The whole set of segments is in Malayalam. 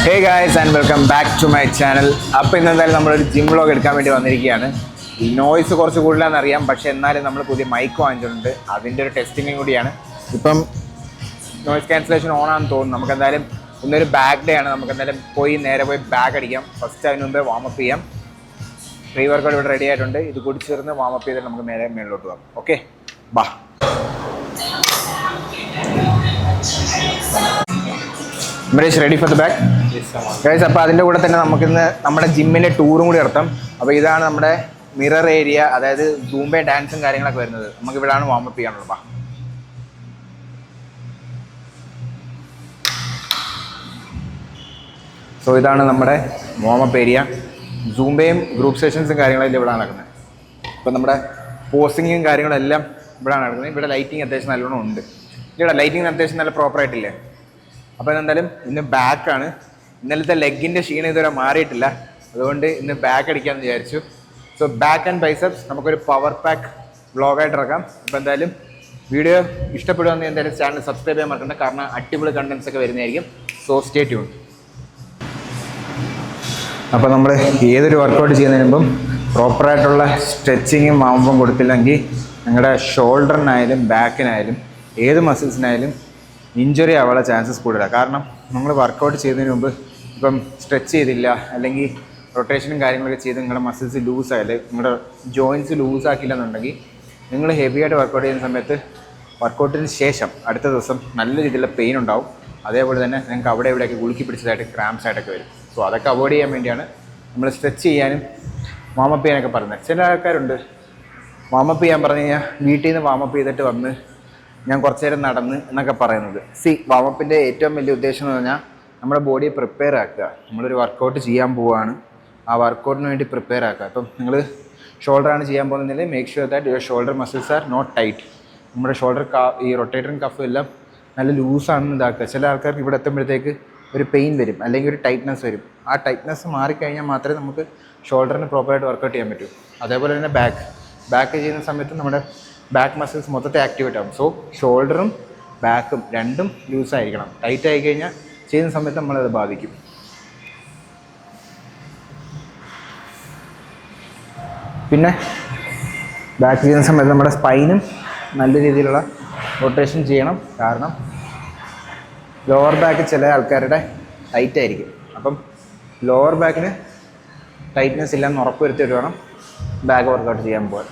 Hey guys and welcome back to my channel. അപ്പോൾ ഇന്നെന്തായാലും നമ്മളൊരു ജിം വ്ളോഗ് എടുക്കാൻ വേണ്ടി വന്നിരിക്കുകയാണ്. നോയ്സ് കുറച്ച് കൂടുതലാണെന്ന് അറിയാം, പക്ഷേ എന്നാലും നമ്മൾ പുതിയ മൈക്ക് വാങ്ങിച്ചിട്ടുണ്ട്. അതിൻ്റെ ഒരു ടെസ്റ്റിങ്ങും കൂടിയാണ്. ഇപ്പം നോയ്സ് ക്യാൻസലേഷൻ ഓൺ ആണെന്ന് തോന്നുന്നു. നമുക്ക് എന്തായാലും ഇന്നൊരു ബാക്ക് ഡേ ആണ്. നമുക്ക് എന്തായാലും നേരെ പോയി ബാക്ക് അടിക്കാം. ഫസ്റ്റ് അതിന് മുമ്പേ വാമപ്പ് ചെയ്യാം. പ്രീ വർക്കൗട്ട് ഇവിടെ റെഡി ആയിട്ടുണ്ട്. ഇത് കൂടി ചേർന്ന് വാമപ്പ് ചെയ്തിട്ട് നമുക്ക് നേരെ മേളിലോട്ട് പോകാം. ഓക്കെ, ബാ. Ready for the back guys. അപ്പോൾ അതിൻ്റെ കൂടെ തന്നെ നമുക്കിന്ന് നമ്മുടെ ജിമ്മിലെ ടൂറും കൂടി നടത്താം. അപ്പോൾ ഇതാണ് നമ്മുടെ മിറർ ഏരിയ, അതായത് സൂംബ ഡാൻസും കാര്യങ്ങളൊക്കെ വരുന്നത്. നമുക്ക് ഇവിടെയാണ് വാമപ്പ് ചെയ്യാനുള്ളത്. ബാ. സോ ഇതാണ് നമ്മുടെ വാമപ്പ് ഏരിയ. സൂംബയും ഗ്രൂപ്പ് സെഷൻസും കാര്യങ്ങളെല്ലാം ഇവിടെ നടക്കുന്നത്. ഇപ്പോൾ നമ്മുടെ പോസിങ്ങും കാര്യങ്ങളെല്ലാം ഇവിടെ നടക്കുന്നത്. ഇവിടെ ലൈറ്റിങ് അത്യാവശ്യം നല്ലോണം ഉണ്ട്. ഇവിടെ ലൈറ്റിങ് അത്യാവശ്യം നല്ല പ്രോപ്പറായിട്ടില്ലേ. അപ്പോൾ എന്തായാലും ഇന്ന് ബാക്കാണ്. ഇന്നലത്തെ ലെഗിൻ്റെ ക്ഷീണം ഇതുവരെ മാറിയിട്ടില്ല, അതുകൊണ്ട് ഇന്ന് ബാക്ക് അടിക്കാമെന്ന് വിചാരിച്ചു. സോ ബാക്ക് ആൻഡ് ബൈസെപ്സ് നമുക്കൊരു പവർ പാക്ക് വ്ളോഗായിട്ട് ഇറക്കാം. അപ്പോൾ എന്തായാലും വീഡിയോ ഇഷ്ടപ്പെടുകയെന്ന് എന്തായാലും ചാനൽ സബ്സ്ക്രൈബ് ചെയ്യാൻ മറക്കണ്ട, കാരണം അടിപൊളി കണ്ടൻസ് ഒക്കെ വരുന്നതായിരിക്കും. So stay tune. അപ്പോൾ നമ്മൾ ഏതൊരു വർക്കൗട്ട് ചെയ്യുന്നതിന് മുമ്പും പ്രോപ്പറായിട്ടുള്ള സ്ട്രെച്ചിങ്ങും വാമപ്പും കൊടുത്തില്ലെങ്കിൽ നിങ്ങളുടെ ഷോൾഡറിനായാലും ബാക്കിനായാലും ഏത് മസിൽസിനായാലും ഇഞ്ചുറി ആവാനുള്ള ചാൻസസ് കൂടുതലാണ്. കാരണം നമ്മൾ വർക്കൗട്ട് ചെയ്യുന്നതിന് മുമ്പ് ഇപ്പം സ്ട്രെച്ച് ചെയ്തില്ല, അല്ലെങ്കിൽ റൊട്ടേഷനും കാര്യങ്ങളൊക്കെ ചെയ്ത് നിങ്ങളുടെ മസിൽസ് ലൂസായാലും നിങ്ങളുടെ ജോയിൻറ്റ്സ് ലൂസാക്കില്ല എന്നുണ്ടെങ്കിൽ നിങ്ങൾ ഹെവി ആയിട്ട് വർക്കൗട്ട് ചെയ്യുന്ന സമയത്ത് വർക്കൗട്ടിന് ശേഷം അടുത്ത ദിവസം നല്ല രീതിയിലുള്ള പെയിൻ ഉണ്ടാവും. അതേപോലെ തന്നെ നിങ്ങൾക്ക് അവിടെ ഇവിടെയൊക്കെ ഉളുക്കി പിടിച്ചതായിട്ട് ക്രാംസ് ആയിട്ടൊക്കെ വരും. സോ അതൊക്കെ അവോയ്ഡ് ചെയ്യാൻ വേണ്ടിയാണ് നമ്മൾ സ്ട്രെച്ച് ചെയ്യാനും വാമപ്പ് ചെയ്യാനൊക്കെ പറയുന്നത്. ചില ആൾക്കാരുണ്ട് വാമപ്പ് ചെയ്യാൻ പറഞ്ഞു കഴിഞ്ഞാൽ വീട്ടിൽ നിന്ന് വാമപ്പ് ചെയ്തിട്ട് വന്ന് ഞാൻ കുറച്ച് നേരം നടന്ന് എന്നൊക്കെ പറയുന്നത്. വാമപ്പിൻ്റെ ഏറ്റവും വലിയ ഉദ്ദേശം എന്ന് പറഞ്ഞാൽ നമ്മുടെ ബോഡിയെ പ്രിപ്പയർ ആക്കുക. നമ്മളൊരു വർക്കൗട്ട് ചെയ്യാൻ പോവുകയാണ്, ആ വർക്കൗട്ടിന് വേണ്ടി പ്രിപ്പയർ ആക്കുക. അപ്പം നിങ്ങൾ ഷോൾഡറാണ് ചെയ്യാൻ പോകുന്നതിൽ make sure that your shoulder muscles are not tight. നമ്മുടെ ഷോൾഡർ ഈ റൊട്ടേറ്ററും കഫും എല്ലാം നല്ല ലൂസാണെന്ന് ഇതാക്കുക. ചില ആൾക്കാർക്ക് ഇവിടെ എത്തുമ്പോഴത്തേക്ക് ഒരു പെയിൻ വരും, അല്ലെങ്കിൽ ഒരു ടൈറ്റ്നസ് വരും. ആ ടൈറ്റ്നസ് മാറിക്കഴിഞ്ഞാൽ മാത്രമേ നമുക്ക് ഷോൾഡറിന് പ്രോപ്പറായിട്ട് വർക്കൗട്ട് ചെയ്യാൻ പറ്റൂ. അതേപോലെ തന്നെ ബാക്ക് ചെയ്യുന്ന സമയത്ത് നമ്മുടെ ബാക്ക് മസിൽസ് മൊത്തത്തിൽ ആക്ടിവേറ്റ് ആകും. സോ ഷോൾഡറും ബാക്കും രണ്ടും ലൂസായിരിക്കണം. ടൈറ്റ് ആയി കഴിഞ്ഞാൽ ചെയ്യുന്ന സമയത്ത് നമ്മളത് ബാധിക്കും. പിന്നെ ബാക്ക് ചെയ്യുന്ന സമയത്ത് നമ്മുടെ സ്പൈനും നല്ല രീതിയിലുള്ള റൊട്ടേഷൻ ചെയ്യണം. കാരണം ലോവർ ബാക്ക് ചില ആൾക്കാരുടെ ടൈറ്റ് ആയിരിക്കും. അപ്പം ലോവർ ബാക്കിന് ടൈറ്റ്നെസ് ഇല്ലെന്ന് ഉറപ്പ് വരുത്തിയിട്ട് വേണം ബാക്ക് വർക്കൗട്ട് ചെയ്യാൻ പോകാൻ.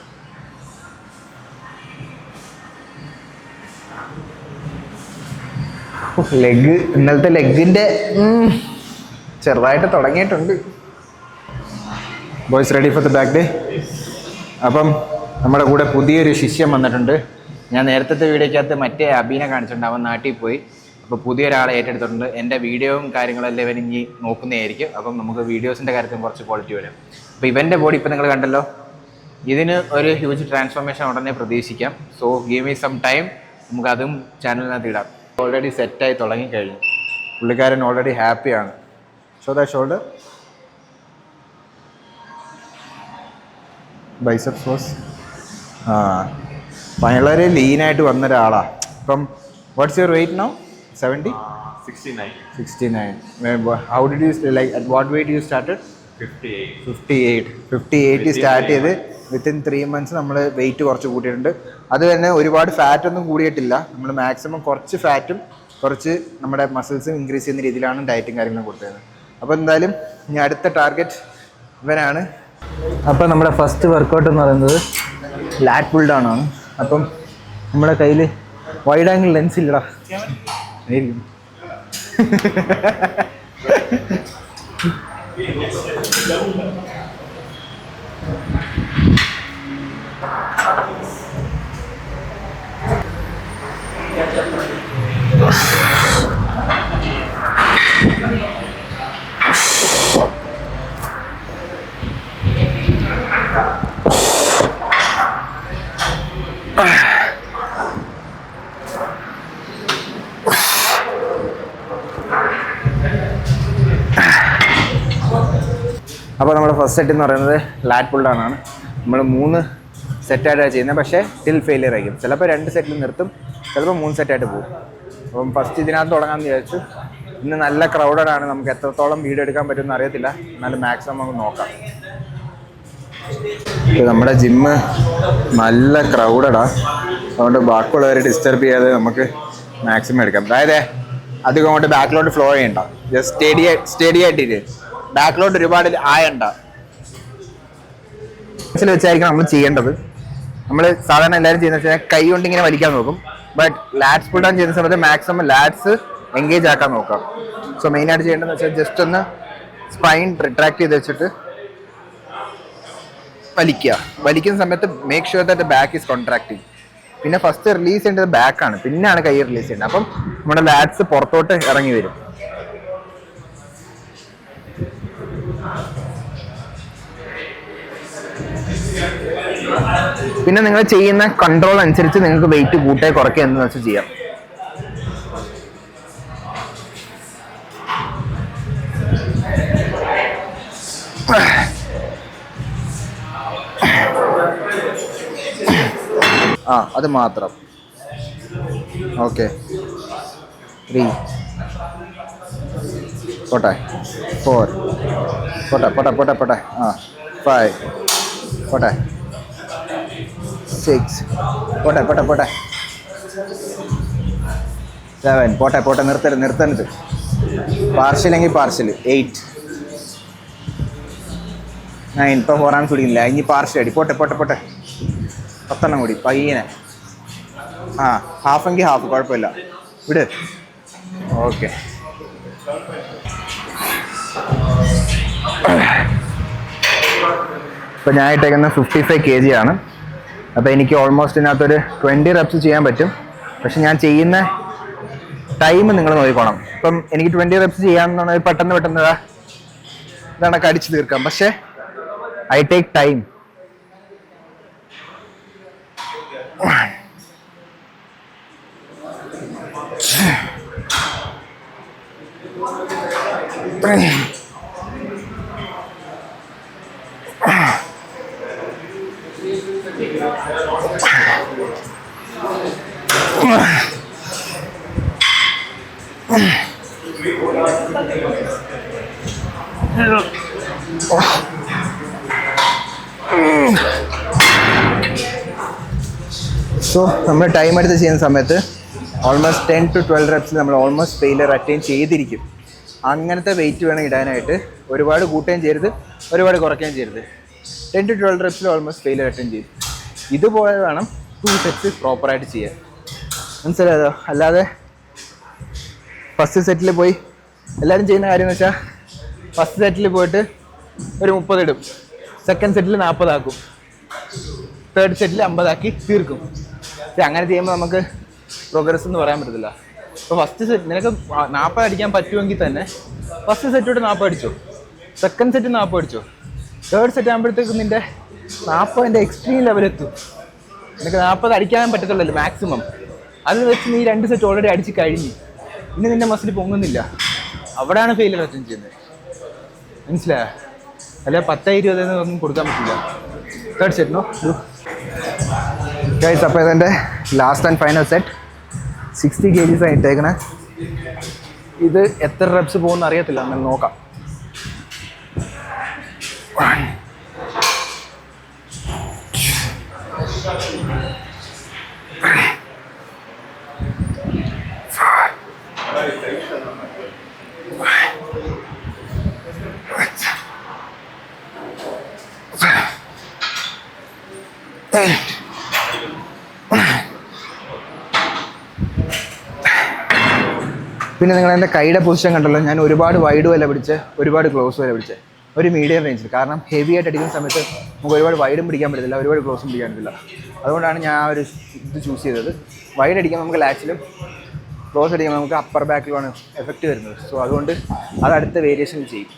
ലെഗ് ഇന്നലത്തെ ലെഗിൻ്റെ ചെറുതായിട്ട് തുടങ്ങിയിട്ടുണ്ട്. Boys ready for the back day. അപ്പം നമ്മുടെ കൂടെ പുതിയൊരു ശിഷ്യം വന്നിട്ടുണ്ട്. ഞാൻ നേരത്തെ വീഡിയോക്കകത്ത് മറ്റേ അബീനെ കാണിച്ചിട്ടുണ്ട്, അവൻ നാട്ടിൽ പോയി. അപ്പോൾ പുതിയൊരാളെ ഏറ്റെടുത്തിട്ടുണ്ട്. എൻ്റെ വീഡിയോയും കാര്യങ്ങളെല്ലാം ഇവൻ ഇനി നോക്കുന്നതായിരിക്കും. അപ്പം നമുക്ക് വീഡിയോസിൻ്റെ കാര്യത്തിൽ കുറച്ച് ക്വാളിറ്റി വരും. അപ്പോൾ ഇവൻ്റെ ബോഡി ഇപ്പം നിങ്ങൾ കണ്ടല്ലോ, ഇതിന് ഒരു ഹ്യൂജ് ട്രാൻസ്ഫോർമേഷൻ ഉടനെ പ്രതീക്ഷിക്കാം. So give me some time, നമുക്കതും ചാനലിനകത്ത് ഇടാം. ഓൾറെഡി സെറ്റായി തുടങ്ങിക്കഴിഞ്ഞു. പുള്ളിക്കാരൻ ഓൾറെഡി ഹാപ്പിയാണ്. Show the shoulder, biceps was വളരെ ലീനായിട്ട് വന്ന ഒരാളാണ്. ഇപ്പം what's your weight now? 70? 69. How did you at what weight you started? 58 start ചെയ്ത് വിത്തിൻ 3 months നമ്മൾ വെയിറ്റ് കുറച്ച് കൂട്ടിയിട്ടുണ്ട്. അത് തന്നെ ഒരുപാട് ഫാറ്റൊന്നും കൂടിയിട്ടില്ല. നമ്മൾ മാക്സിമം കുറച്ച് ഫാറ്റും കുറച്ച് നമ്മുടെ മസിൽസും ഇൻക്രീസ് ചെയ്യുന്ന രീതിയിലാണ് ഡയറ്റും കാര്യങ്ങളും കൊടുത്തത്. അപ്പോൾ എന്തായാലും ഇനി അടുത്ത ടാർഗറ്റ് ഇവനാണ്. അപ്പോൾ നമ്മുടെ ഫസ്റ്റ് വർക്കൗട്ട് എന്ന് പറയുന്നത് ലാറ്റ് പുൾ ഡൗൺ ആണ്. അപ്പം നമ്മുടെ കയ്യിൽ വൈഡ് ആംഗിൾ ലെൻസ് ഇല്ലടാ. അപ്പോൾ നമ്മുടെ ഫസ്റ്റ് സെറ്റ് എന്ന് പറയുന്നത് ലാറ്റ് പുൾ ഡൗൺ ആണ്. നമ്മൾ 3 സെറ്റായിട്ടാണ് ചെയ്യുന്നത്, പക്ഷേ ടിൽ ഫെയിലിയർ ആയിരിക്കും. ചിലപ്പോൾ 2 സെറ്റിൽ നിർത്തും, ചിലപ്പോൾ 3 സെറ്റായിട്ട് പോകും. അപ്പം ഫസ്റ്റ് ഇതിനകത്ത് തുടങ്ങാമെന്ന് വിചാരിച്ചു. ഇന്ന് നല്ല ക്രൗഡഡ് ആണ്, നമുക്ക് എത്രത്തോളം വീഡിയോ എടുക്കാൻ പറ്റുമെന്ന് അറിയത്തില്ല, എന്നാലും മാക്സിമം നമുക്ക് നോക്കാം. നമ്മുടെ ജിമ്മ് നല്ല ക്രൗഡഡാണ്, അതുകൊണ്ട് ബാക്കിയുള്ളവരെ ഡിസ്റ്റർബ് ചെയ്യാതെ നമുക്ക് മാക്സിമം എടുക്കാം. അതായത് അധികം അങ്ങോട്ട് ബാക്കിലോട്ട് ഫ്ലോ ചെയ്യണ്ട, ജസ്റ്റ് സ്റ്റഡി ആയിട്ടില്ല, ബാക്കിലോട്ട് ഒരുപാട് ആയണ്ട വെച്ചായിരിക്കും നമ്മൾ ചെയ്യേണ്ടത്. നമ്മൾ സാധാരണ എല്ലാവരും ചെയ്യുന്ന വെച്ചാൽ കൈ കൊണ്ട് ഇങ്ങനെ വലിക്കാൻ നോക്കും, ബട്ട് ലാറ്റ്സ് പുൾ ഡൗൺ ചെയ്യുന്ന സമയത്ത് മാക്സിമം ലാറ്റ്സ് എൻഗേജ് ആക്കാൻ നോക്കാം. സോ മെയിനായിട്ട് ചെയ്യേണ്ടതെന്ന് വെച്ചാൽ ജസ്റ്റ് ഒന്ന് സ്പൈൻ റിട്രാക്ട് ചെയ്ത് വെച്ചിട്ട് വലിക്കുന്ന സമയത്ത് make sure that back is contracting. പിന്നെ ഫസ്റ്റ് റിലീസ് ചെയ്യേണ്ടത് ബാക്കാണ്, പിന്നെയാണ് കൈ റിലീസ് ചെയ്യേണ്ടത്. അപ്പം നമ്മുടെ ലാറ്റ്സ് പുറത്തോട്ട് ഇറങ്ങി വരും. പിന്നെ നിങ്ങൾ ചെയ്യുന്ന കൺട്രോൾ അനുസരിച്ച് നിങ്ങൾക്ക് വെയിറ്റ് കൂട്ടേ കുറയ്ക്കുക എന്ന് വെച്ചാൽ ചെയ്യാം. അത് മാത്രം. ഓക്കെ, 3 പോട്ടെ, 4 പോട്ടെ 5 പോട്ടെ, 6 പോട്ടെ 7 പോട്ടെ നിർത്തരുത്. പാർഷ്യലെങ്കിൽ പാർഷ്യൽ 8 9. ഇപ്പോൾ 4 ആംസ് പിടിക്കില്ല, ഇനി പാർഷ്യൽ അടി. പോട്ടെ 10 കൂടി പയ്യനെ. ഹാഫെങ്കിൽ ഹാഫ്, കുഴപ്പമില്ല, വിട്. ഓക്കെ, ഇപ്പോൾ ഞാൻ ഇട്ടേക്കുന്ന 55 kg ആണ്. അപ്പോൾ എനിക്ക് ഓൾമോസ്റ്റ് ഇതിനകത്തൊരു 20 reps ചെയ്യാൻ പറ്റും. പക്ഷെ ഞാൻ ചെയ്യുന്ന ടൈം നിങ്ങൾ നോക്കിക്കോണം. ഇപ്പം എനിക്ക് 20 reps ചെയ്യാമെന്നുണ്ടെങ്കിൽ പെട്ടെന്ന് ഇതാണ് കടിച്ചു തീർക്കാം. പക്ഷേ ഐ ടേക്ക് ടൈം. സോ നമ്മൾ ടൈം എടുത്ത് ചെയ്യുന്ന സമയത്ത് ഓൾമോസ്റ്റ് 10 to 12 reps നമ്മൾ ഓൾമോസ്റ്റ് ഫെയിലിയർ അറ്റൈൻ ചെയ്തിരിക്കും. അങ്ങനത്തെ വെയിറ്റ് വേണം ഇടാനായിട്ട്. ഒരുപാട് കൂട്ടുകയും ചെയ്യരുത്, ഒരുപാട് കുറയ്ക്കുകയും ചെയ്യരുത്. 10 to 12 reps almost failure attain ചെയ്യും. ഇതുപോലെ വേണം 2 sets പ്രോപ്പറായിട്ട് ചെയ്യാൻ, മനസ്സിലായതോ? അല്ലാതെ ഫസ്റ്റ് സെറ്റിൽ പോയി എല്ലാവരും ചെയ്യുന്ന കാര്യം എന്ന് വെച്ചാൽ ഫസ്റ്റ് സെറ്റിൽ പോയിട്ട് ഒരു 30 ഇടും, സെക്കൻഡ് സെറ്റിൽ 40 ആക്കും, തേർഡ് സെറ്റിൽ 50 ആക്കി തീർക്കും. പക്ഷെ അങ്ങനെ ചെയ്യുമ്പോൾ നമുക്ക് പ്രോഗ്രസ് എന്ന് പറയാൻ പറ്റത്തില്ല. ഇപ്പോൾ ഫസ്റ്റ് സെറ്റ് നിനക്ക് 40 അടിക്കാൻ പറ്റുമെങ്കിൽ തന്നെ ഫസ്റ്റ് സെറ്റോട്ട് 40 അടിച്ചോ, സെക്കൻഡ് സെറ്റ് 40 അടിച്ചോ, തേർഡ് സെറ്റ് ആകുമ്പോഴത്തേക്കും നിൻ്റെ 40 എക്സ്ട്രീം ലെവലെത്തും. നിനക്ക് 40 അടിക്കാൻ പറ്റത്തുള്ളൂ മാക്സിമം. അത് വെച്ച് നീ 2 സെറ്റ് ഓൾറെഡി അടിച്ച് കഴിഞ്ഞ് പിന്നെ നിൻ്റെ മസിൽ പൊങ്ങുന്നില്ല. അവിടെയാണ് ഫെയിലിയർ അറ്റൻഡ് ചെയ്യുന്നത്, മനസ്സിലായോ? അല്ല 10-20 ഒന്നും കൊടുക്കാൻ പറ്റില്ല. Third set no guys. അപ്പോൾ ഇതെൻ്റെ last and final set. 60 kg ആണ് ഇട്ടേക്കണേ. ഇത് എത്ര റെപ്സ് പോകുമെന്ന് അറിയത്തില്ല, അങ്ങനെ നോക്കാം. പിന്നെ നിങ്ങൾ എൻ്റെ കൈയുടെ പൊസിഷൻ കണ്ടല്ലോ, ഞാൻ ഒരുപാട് വൈഡ് വല്ല പിടിച്ച് ഒരുപാട് ക്ലോസ് വരെ പിടിച്ച് ഒരു മീഡിയം റേഞ്ചിൽ. കാരണം ഹെവി ആയിട്ട് അടിക്കുന്ന സമയത്ത് നമുക്ക് ഒരുപാട് വൈഡും പിടിക്കാൻ പറ്റത്തില്ല, ഒരുപാട് ക്ലോസും പിടിക്കാൻ പറ്റില്ല. അതുകൊണ്ടാണ് ഞാൻ ആ ഒരു ഇത് ചൂസ് ചെയ്തത്. വൈഡ് അടിക്കുമ്പോൾ നമുക്ക് ലാച്ചിലും, ക്ലോസ് അടിക്കുമ്പോൾ നമുക്ക് അപ്പർ ബാക്കിലുമാണ് എഫക്റ്റ് വരുന്നത്. സോ അതുകൊണ്ട് അത് അടുത്ത വേരിയേഷൻ ചെയ്യും.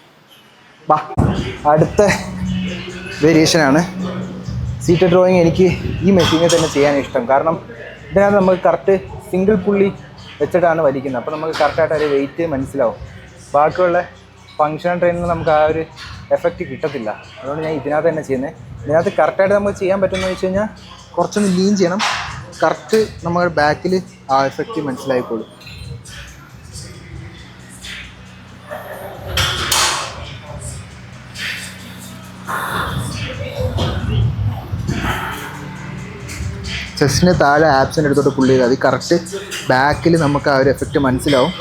ബാ, അടുത്ത വേരിയേഷനാണ് സീറ്റഡ് ഡ്രോയിങ്. എനിക്ക് ഈ മെഷീനിൽ തന്നെ ചെയ്യാൻ ഇഷ്ടം. കാരണം ഇതിനകത്ത് നമുക്ക് കറക്റ്റ് സിംഗിൾ പുള്ളി വെച്ചിട്ടാണ് വലിക്കുന്നത്. അപ്പോൾ നമുക്ക് കറക്റ്റായിട്ട് ഒരു വെയിറ്റ് മനസ്സിലാവും. ബാക്കിയുള്ള ഫങ്ഷണൽ ട്രെയിനിൽ നമുക്ക് ആ ഒരു എഫക്റ്റ് കിട്ടത്തില്ല. അതുകൊണ്ട് ഞാൻ ഇതിനകത്ത് തന്നെ ചെയ്യുന്നത്. ഇതിനകത്ത് കറക്റ്റായിട്ട് നമുക്ക് ചെയ്യാൻ പറ്റുമെന്ന് വെച്ച് കഴിഞ്ഞാൽ കുറച്ചൊന്ന് ലീൻ ചെയ്യണം. കറക്റ്റ് നമ്മുടെ ബാക്കിൽ ആ എഫക്റ്റ് മനസ്സിലായിക്കോളും. ചെസ്റ്റിന് താഴെ ആപ്സിൻ്റെ അടുത്തോട്ട് പുള്ളി ചെയ്താൽ അത് കറക്റ്റ് ബാക്കിൽ നമുക്ക് ആ ഒരു എഫക്റ്റ് മനസ്സിലാവും.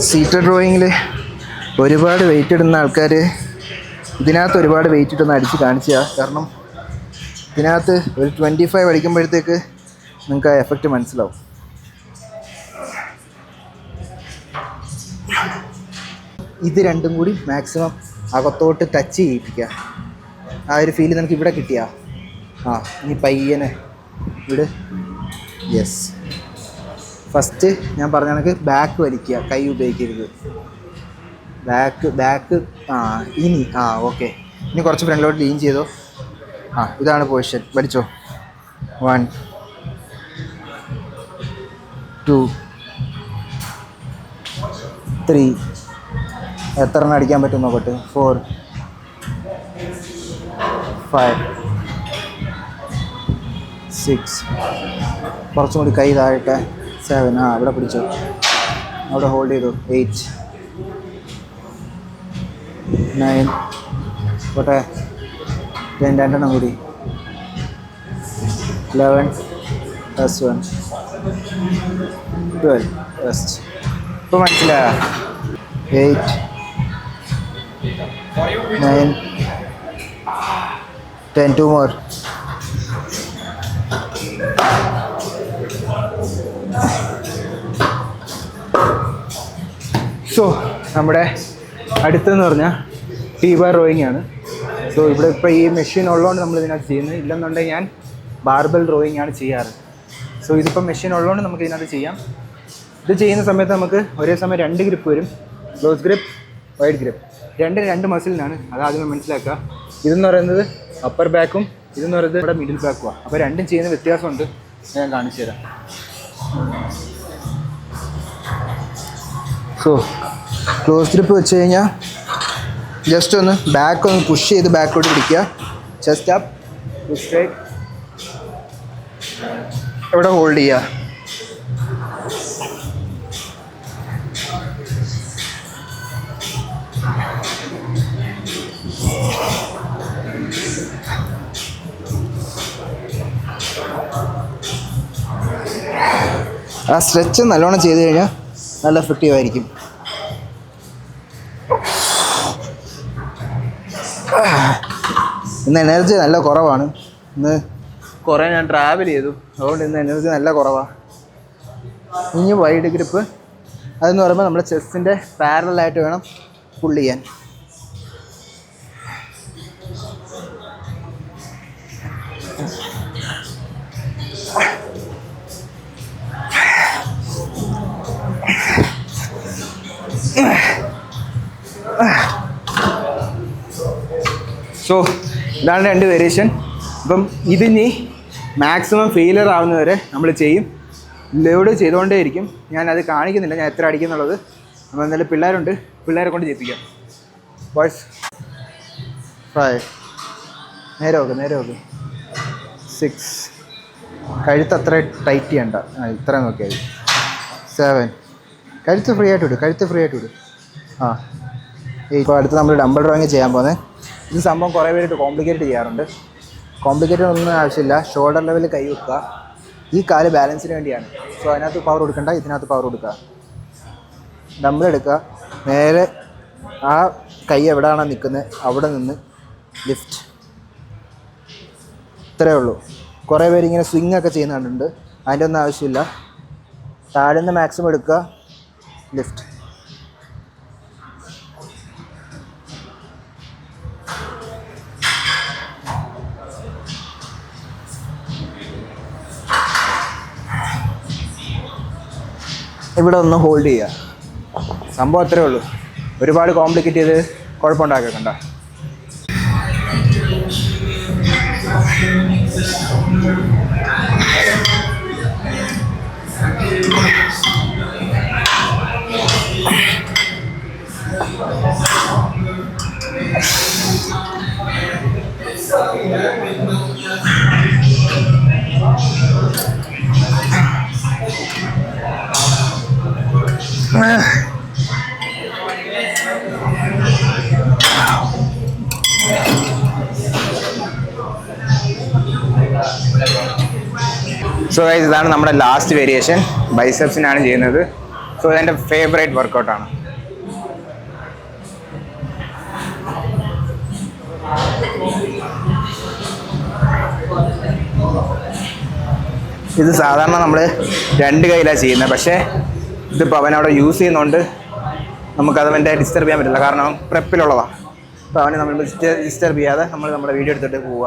സീറ്റഡ് ഡ്രോയിങ്ങിൽ ഒരുപാട് വെയിറ്റ് ഇടുന്ന ആൾക്കാർ ഇതിനകത്ത് ഒരുപാട് വെയിറ്റ് ഇട്ടൊന്ന് അടിച്ച് കാണിച്ചാൽ, കാരണം ഇതിനകത്ത് ഒരു 25 അടിക്കുമ്പോഴത്തേക്ക് നിങ്ങൾക്ക് ആ എഫക്റ്റ് മനസ്സിലാവും. ഇത് രണ്ടും കൂടി മാക്സിമം അകത്തോട്ട് ടച്ച് ചെയ്യിപ്പിക്കുക. ആ ഒരു ഫീൽ നമുക്ക് ഇവിടെ കിട്ടിയാ ഇനി പയ്യനെ ഇവിടെ. യെസ്, ഫസ്റ്റ് ഞാൻ പറഞ്ഞ കണക്ക് ബാക്ക് വലിക്കുക, കൈ ഉപയോഗിക്കരുത്. ബാക്ക് ഇനി ഓക്കെ. ഇനി കുറച്ച് ഫ്രണ്ടിലോട്ട് ലീൻ ചെയ്തോ. ഇതാണ് പൊസിഷൻ. വലിച്ചോ. 1 2 3 എത്ര എണ്ണം അടിക്കാൻ പറ്റും നോക്കട്ടെ. 4 5 6 കുറച്ചും കൂടി കൈ താഴട്ടെ. 7 ഇവിടെ പിടിച്ചോ, അവിടെ ഹോൾഡ് ചെയ്തു. 8 9 പോട്ടെ. 10 രണ്ടെണ്ണം കൂടി. 11 + 1 12 റെസ്റ്റ്. ഇപ്പോൾ മനസ്സിലായോ? 8 9 10 2 more. സോ നമ്മുടെ അടുത്തെന്ന് പറഞ്ഞാൽ T-bar ഡ്രോയിങ് ആണ്. സോ ഇവിടെ ഇപ്പോൾ ഈ മെഷീൻ ഉള്ളതുകൊണ്ട് നമ്മൾ ഇതിനകത്ത് ചെയ്യുന്നത്. ഇല്ലെന്നുണ്ടെങ്കിൽ ഞാൻ ബാർബൽ ഡ്രോയിങ് ആണ് ചെയ്യാറ്. സോ ഇതിപ്പോൾ മെഷീൻ ഉള്ളതുകൊണ്ട് നമുക്ക് ഇതിനകത്ത് ചെയ്യാം. ഇത് ചെയ്യുന്ന സമയത്ത് നമുക്ക് ഒരേ സമയം 2 ഗ്രിപ്പ് വരും. Close grip, wide grip. 2 മസിലിനാണ്. അത് ആദ്യമേ മനസ്സിലാക്കുക. ഇതെന്ന് പറയുന്നത് അപ്പർ ബാക്കും ഇതെന്ന് പറയുന്നത് ഇവിടെ മിഡിൽ ബാക്കുമാണ്. അപ്പോൾ രണ്ടും ചെയ്യുന്ന വ്യത്യാസമുണ്ട്. ഞാൻ കാണിച്ചു തരാം. സോ ക്ലോസ് ഗ്രിപ്പ് വെച്ച് കഴിഞ്ഞാൽ ജസ്റ്റ് ഒന്ന് ബാക്ക് ഒന്ന് പുഷ് ചെയ്ത് ബാക്കോട്ട് പിടിക്കുക. ചെസ്റ്റ് അപ്പ്, സ്ട്രൈറ്റ്, ഇവിടെ ഹോൾഡ് ചെയ്യുക. ആ സ്ട്രെച്ച് നല്ലോണം ചെയ്ത് കഴിഞ്ഞാൽ നല്ല എഫക്റ്റീവ് ആയിരിക്കും. ഇന്ന് എനർജി നല്ല കുറവാണ്. ഇന്ന് കുറേ ഞാൻ ട്രാവൽ ചെയ്തു, അതുകൊണ്ട് ഇന്ന് എനർജി നല്ല കുറവാണ്. ഇനി വൈഡ് ഗ്രിപ്പ് അതെന്ന് പറയുമ്പോൾ നമ്മുടെ ചെസ്റ്റിൻ്റെ പാരലായിട്ട് വേണം പുൾ ചെയ്യാൻ. സോ ഇതാണ് 2 വേരിയേഷൻ. അപ്പം ഇതിനി മാക്സിമം ഫെയിലിയർ ആവുന്നവരെ നമ്മൾ ചെയ്യും. ലോഡ് ചെയ്തുകൊണ്ടേ ഇരിക്കും. ഞാനത് കാണിക്കുന്നില്ല ഞാൻ എത്ര അടിക്കുന്നുള്ളത്. അപ്പോൾ എന്തായാലും പിള്ളേരുണ്ട്, പിള്ളേരെ കൊണ്ട് ചെയ്യിപ്പിക്കാം. ബോയ്സ് 5 നേരെ നോക്ക് 6 കഴുത്ത് അത്ര ടൈറ്റ് ചെയ്യണ്ട. ഇത്ര നോക്കിയാൽ 7 കഴുത്ത് ഫ്രീ ആയിട്ട് വിടും. 8 ഇപ്പോൾ അടുത്ത് നമ്മൾ ഡംബിൾ ഡ്രോയിങ് ചെയ്യാൻ പോകുന്നത്. ഇത് സംഭവം കുറേ പേരായിട്ട് കോംപ്ലിക്കേറ്റ് ചെയ്യാറുണ്ട്. കോംപ്ലിക്കേറ്റഡ് ഒന്നും ആവശ്യമില്ല. ഷോൾഡർ ലെവലിൽ കൈ വെക്കുക. ഈ കാല് ബാലൻസിന് വേണ്ടിയാണ്. സോ അതിനകത്ത് പവർ കൊടുക്കണ്ട, ഇതിനകത്ത് പവർ കൊടുക്കുക. ഡംബിൾ എടുക്കുക. നേരെ ആ കൈ എവിടെയാണോ നിൽക്കുന്നത് അവിടെ നിന്ന് ലിഫ്റ്റ്. ഇത്രയേ ഉള്ളൂ. കുറേ പേര് ഇങ്ങനെ സ്വിങ് ഒക്കെ ചെയ്യുന്ന കണ്ടിട്ടുണ്ട്. അതിൻ്റെ ഒന്നും ആവശ്യമില്ല. താഴെ നിന്ന് മാക്സിമം എടുക്കുക, ലിഫ്റ്റ്. ഇവിടെ ഒന്ന് ഹോൾഡ് ചെയ്യുക. സംഭവം അത്രേ ഉള്ളൂ. ഒരുപാട് കോംപ്ലിക്കേറ്റ് ചെയ്ത് കുഴപ്പമുണ്ടാക്കണ്ട. സോ ഗൈസ് ഇതാണ് നമ്മുടെ ലാസ്റ്റ് വേരിയേഷൻ, ബൈസെപ്സിനാണ് ചെയ്യുന്നത്. സോ ഇതെൻ്റെ ഫേവറേറ്റ് വർക്കൗട്ടാണ്. ഇത് സാധാരണ നമ്മൾ 2 കൈയിലാണ് ചെയ്യുന്നത്, പക്ഷേ ഇതിപ്പോൾ അവനവിടെ യൂസ് ചെയ്യുന്നതുകൊണ്ട് നമുക്കത് അവൻ്റെ ഡിസ്റ്റർബ് ചെയ്യാൻ പറ്റില്ല, കാരണം അവൻ പ്രെപ്പിലുള്ളതാണ്. അപ്പോൾ അവനെ നമ്മൾ ഡിസ്റ്റർബ് ചെയ്യാതെ നമ്മൾ നമ്മുടെ വീഡിയോ എടുത്തിട്ട് പോവുക.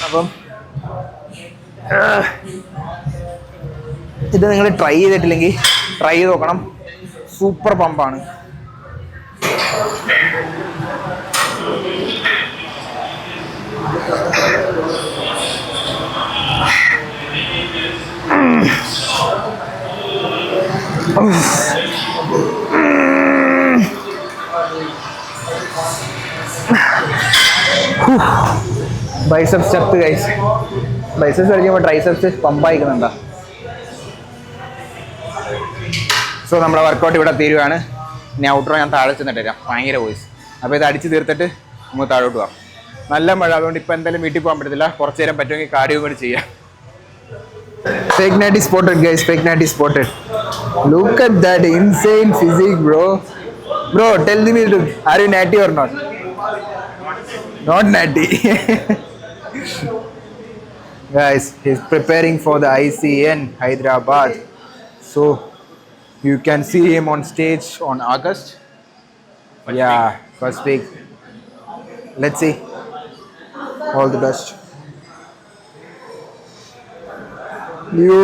അപ്പം ഇത് നിങ്ങൾ ട്രൈ ചെയ്തിട്ടില്ലെങ്കിൽ ട്രൈ ചെയ്ത് നോക്കണം, സൂപ്പർ പമ്പാണ്. ബൈസെപ്സ് ചത്ത് ഗൈസ്. ബൈസെപ്സ് കളിക്കുമ്പോൾ ട്രൈസെപ്സ് പമ്പായിക്കുന്നുണ്ടോ? സോ നമ്മുടെ വർക്കൗട്ട് ഇവിടെ തീരുവാണ്. ഇനി ഔട്ട്റോ ഞാൻ താഴെ ചെന്നിട്ട് തരാം, ഭയങ്കര വോയിസ്. അപ്പോൾ ഇത് അടിച്ച് തീർത്തിട്ട് നമുക്ക് താഴോട്ട് പോകാം. നല്ല മഴ, അതുകൊണ്ട് ഇപ്പോൾ എന്തായാലും വീട്ടിൽ പോകാൻ പറ്റത്തില്ല. കുറച്ച് നേരം പറ്റുമെങ്കിൽ കാർഡിയോ കൂടി ചെയ്യാം. Fake natty spotted guys, fake natty spotted. Look at that insane physique, bro. Bro, tell me, are you natty or not? Not natty. Guys, he's preparing for the ICN Hyderabad. So you can see him on stage on August. Yeah, first week. Let's see. All the best. You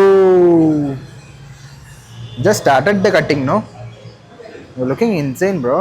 just started the cutting, no? You're looking insane, bro.